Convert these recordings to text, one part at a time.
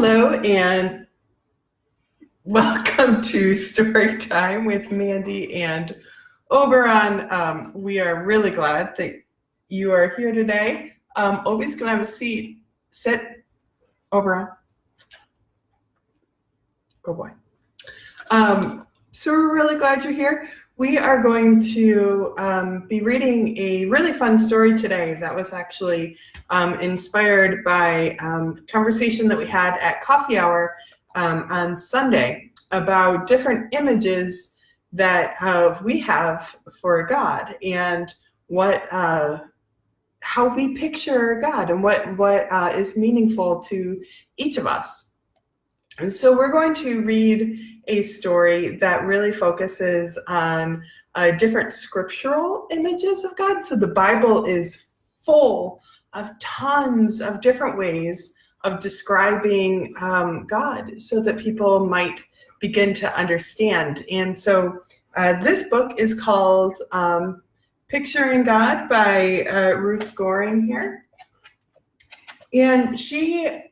Hello and welcome to Story Time with Mandy and Oberon. We are really glad that you are here today. Obi's gonna have a seat. Sit, Oberon. Good boy. So we're really glad you're here. We are going to be reading a really fun story today that was actually inspired by conversation that we had at coffee hour on Sunday about different images that we have for God and what how we picture God and what is meaningful to each of us. And so we're going to read a story that really focuses on different scriptural images of God. So the Bible is full of tons of different ways of describing God so that people might begin to understand. And so this book is called Picturing God by Ruth Goring here. And she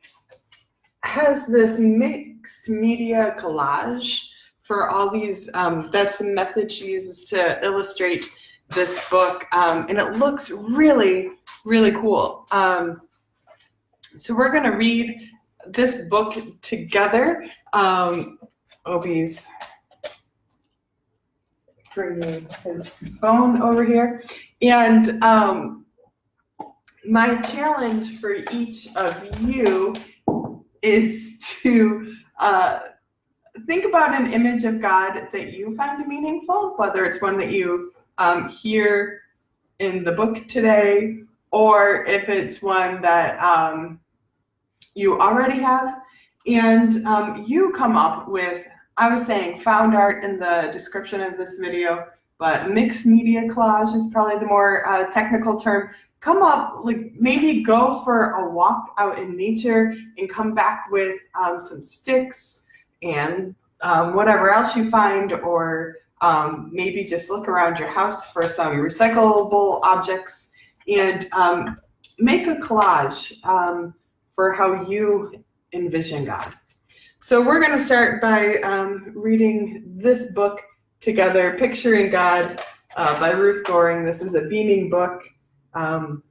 has this mixed media collage for all these, that's the method she uses to illustrate this book, and it looks really, really cool. So we're gonna read this book together. Obi's bringing his phone over here. And my challenge for each of you is to think about an image of God that you find meaningful, whether it's one that you hear in the book today, or if it's one that you already have. And you come up with, I was saying found art in the description of this video, but mixed media collage is probably the more technical term. Come up, like maybe go for a walk out in nature and come back with some sticks and whatever else you find, or maybe just look around your house for some recyclable objects and make a collage for how you envision God. So we're going to start by reading this book together, Picturing God by Ruth Goring. This is a beaming book. And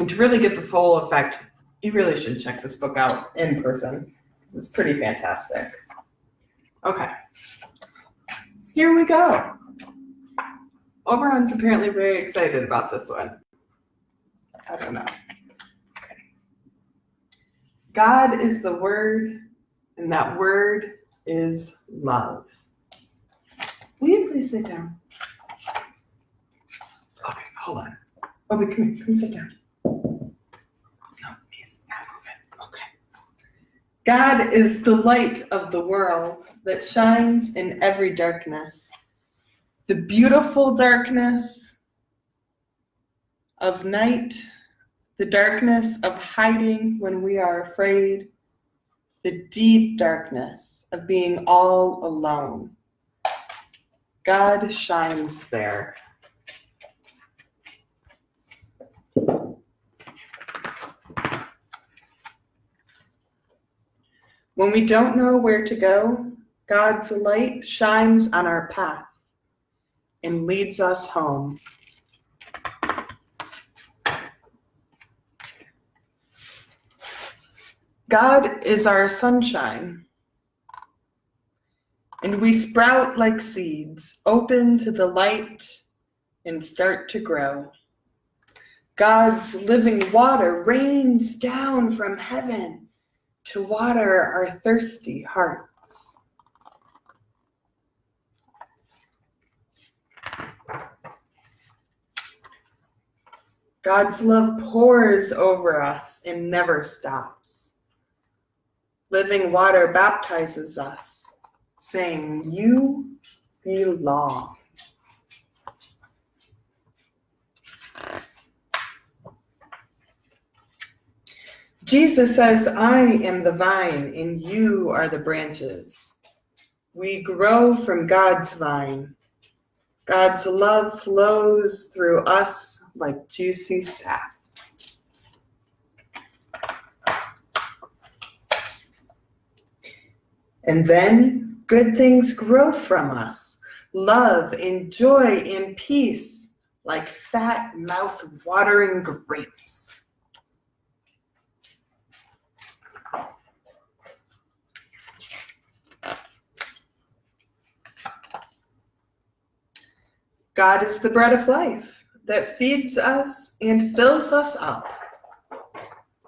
to really get the full effect, you really should check this book out in person. It's pretty fantastic. Okay, here we go. Oberon's apparently very excited about this one. I don't know. Okay. God is the Word, and that Word is love. Will you please sit down? Okay, hold on. Obi, come here, come sit down. No, he's not moving. Okay. God is the light of the world that shines in every darkness. The beautiful darkness of night, the darkness of hiding when we are afraid, the deep darkness of being all alone. God shines there. When we don't know where to go, God's light shines on our path and leads us home. God is our sunshine, and we sprout like seeds, open to the light and start to grow. God's living water rains down from heaven to water our thirsty hearts. God's love pours over us and never stops. Living water baptizes us, saying, "You belong." Jesus says, "I am the vine and you are the branches." We grow from God's vine. God's love flows through us like juicy sap. And then good things grow from us, love and joy and peace, like fat mouth-watering grapes. God is the bread of life that feeds us and fills us up.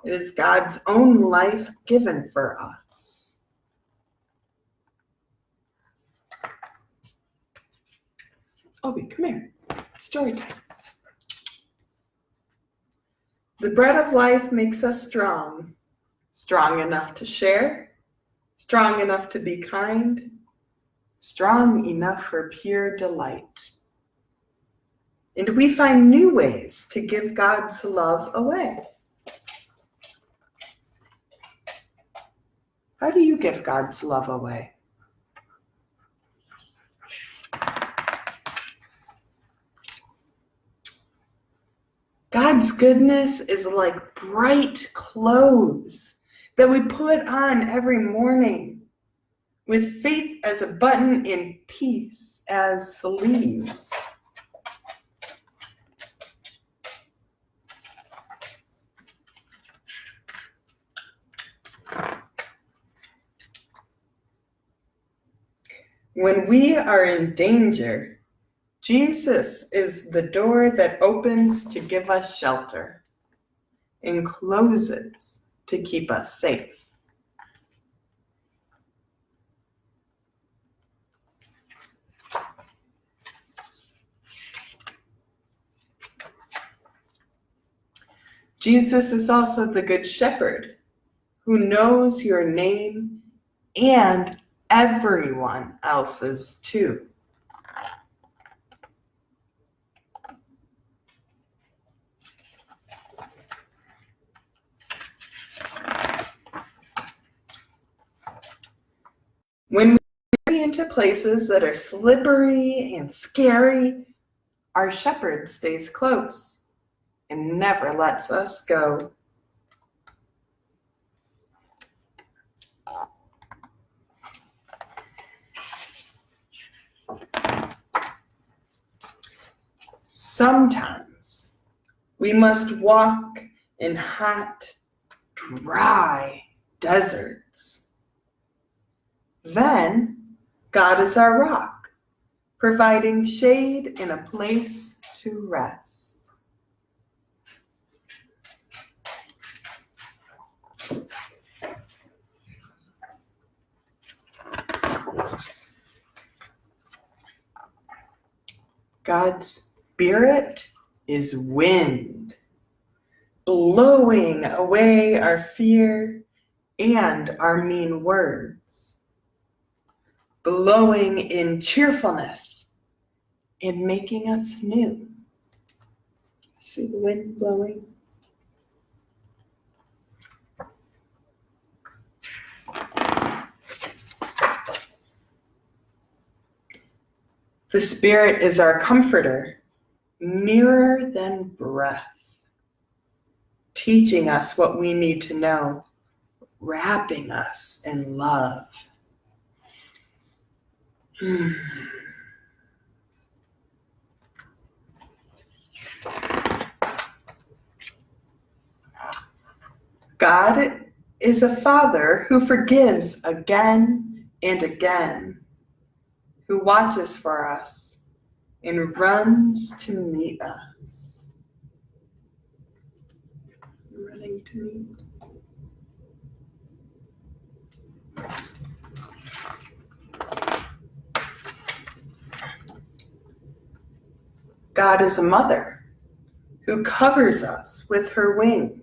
It is God's own life given for us. Obi, come here. It's story time. The bread of life makes us strong, strong enough to share, strong enough to be kind, strong enough for pure delight. And we find new ways to give God's love away. How do you give God's love away? God's goodness is like bright clothes that we put on every morning, with faith as a button and peace as sleeves. When we are in danger, Jesus is the door that opens to give us shelter and closes to keep us safe. Jesus is also the Good Shepherd who knows your name and everyone else's too. When we journey into places that are slippery and scary, our shepherd stays close and never lets us go. Sometimes we must walk in hot, dry deserts. Then God is our rock, providing shade and a place to rest. God's Spirit is wind, blowing away our fear and our mean words, blowing in cheerfulness and making us new. See the wind blowing? The Spirit is our comforter, nearer than breath, teaching us what we need to know, wrapping us in love. God is a Father who forgives again and again, who watches for us and runs to meet us. Running to meet. God is a mother who covers us with her wings.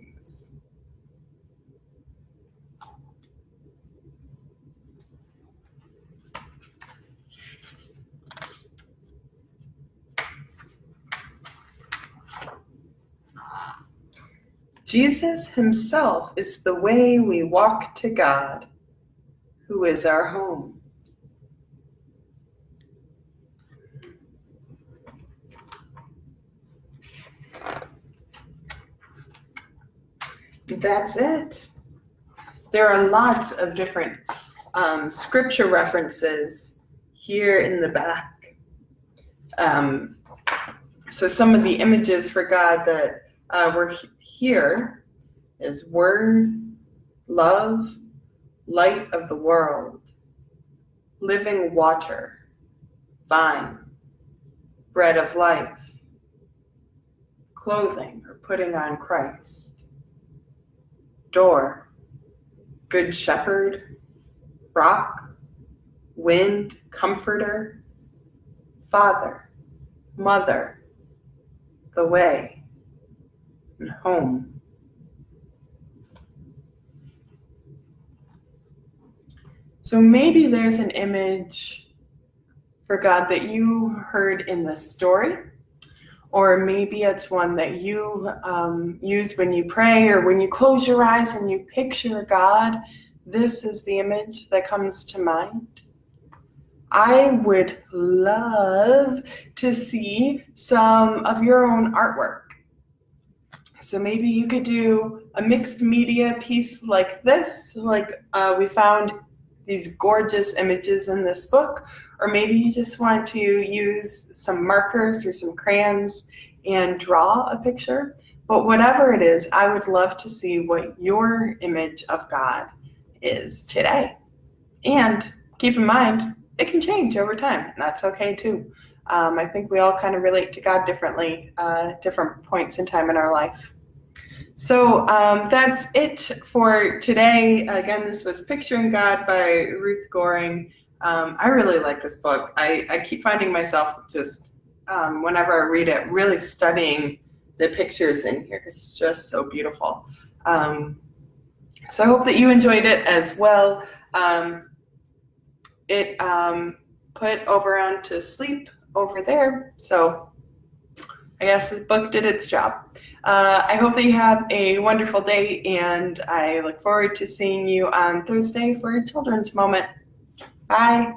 Jesus himself is the way we walk to God, who is our home. That's it. There are lots of different scripture references here in the back. So some of the images for God that were here is word, love, light of the world, living water, vine, bread of life, clothing or putting on Christ, door, good shepherd, rock, wind, comforter, father, mother, the way, and home. So maybe there's an image for God that you heard in the story, or maybe it's one that you use when you pray or when you close your eyes and you picture God. This is the image that comes to mind. I would love to see some of your own artwork. So maybe you could do a mixed media piece like this, like we found these gorgeous images in this book, or maybe you just want to use some markers or some crayons and draw a picture. But whatever it is, I would love to see what your image of God is today. And keep in mind, it can change over time, and that's okay too. I think we all kind of relate to God differently, different points in time in our life. So that's it for today. Again, this was Picturing God by Ruth Goring. I really like this book. I keep finding myself just, whenever I read it, really studying the pictures in here. It's just so beautiful. So I hope that you enjoyed it as well. It put Oberon to sleep over there, so I guess this book did its job. I hope that you have a wonderful day, and I look forward to seeing you on Thursday for a children's moment. Bye.